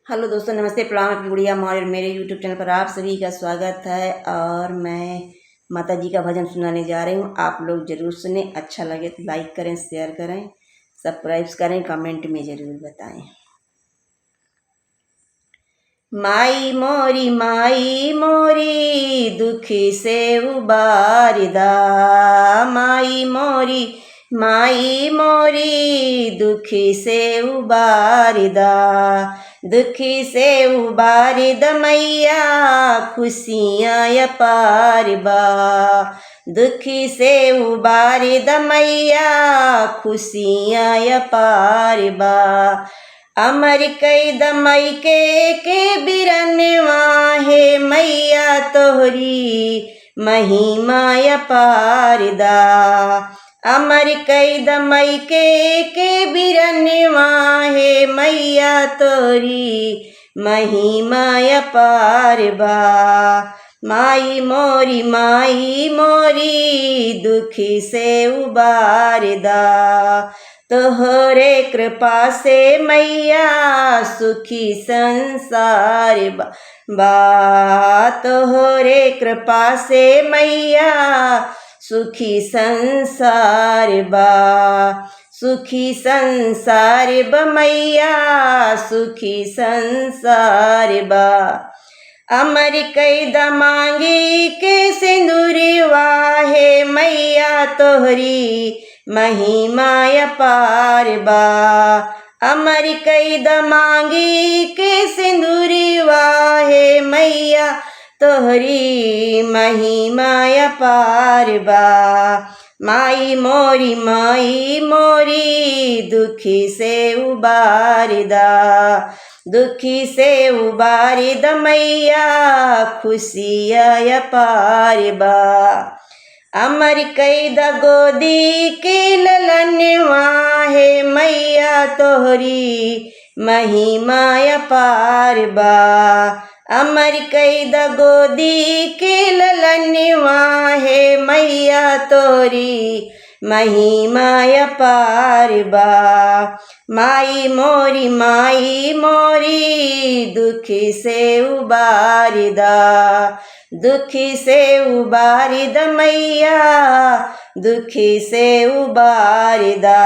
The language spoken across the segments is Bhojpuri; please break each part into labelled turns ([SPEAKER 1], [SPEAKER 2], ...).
[SPEAKER 1] हेलो दोस्तों, नमस्ते, प्रणाम। आपकी गुड़िया मौर्य और मेरे यूट्यूब चैनल पर आप सभी का स्वागत है। और मैं माता जी का भजन सुनाने जा रही हूँ। आप लोग ज़रूर सुने। अच्छा लगे तो लाइक करें, शेयर करें, सब्सक्राइब करें, कमेंट में ज़रूर बताएं। माई मोरी दुखी से उबारिदा। माई मोरी दुखी से उबारिदा। दुखी से उबारिद मैया खुशियाँ अपारबा। दुखी से उबारिद मैया खुशियाँ अपारबा। अमर कई दमई के बिरनवा है मैया तोहरी महिमा अपारदा। अमर कई दमई के बिरनवा है मैया तोरी महिमा अपारबा। माई मोरी दुखी से उबारदा। तोहरे कृपा से मैया सुखी संसार बा। तोहरे कृपा से मैया सुखी संसार बा। सुखी संसार बा मैया सुखी संसार बा। अमर कई दमांगी के सिंदूरवा है मैया तोहरी महिमा अपारबा। अमर कई दमांगी के सिंदूरवा है मैया तोहरी महिमा अपारबा। माई मोरी दुखी से उबारदा। दुखी से उबारिद मैया खुशियाँ अपारबा। अमर कई द गोदी के ललनवा है मैया तोहरी महिमा अपारबा। अमर कई द गोदी के ललनवा है मैया तोरी महिमा अपारबा। माई मोरी दुखी से उबारिदा। दुखी से उबारिद मैया दुखी से उबारिदा।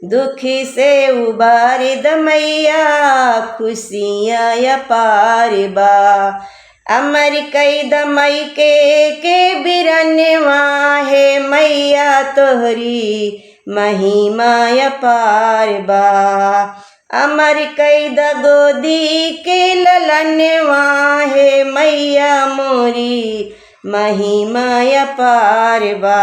[SPEAKER 1] दुखी से उबारिद मैया खुशियाँ अपारबा। अमर कई दमई के बिरनवा है मैया तोहरी महिमा अपारबा। अमर कई द गोदी के ललनवा है मैया मोरी महिमा अपारबा।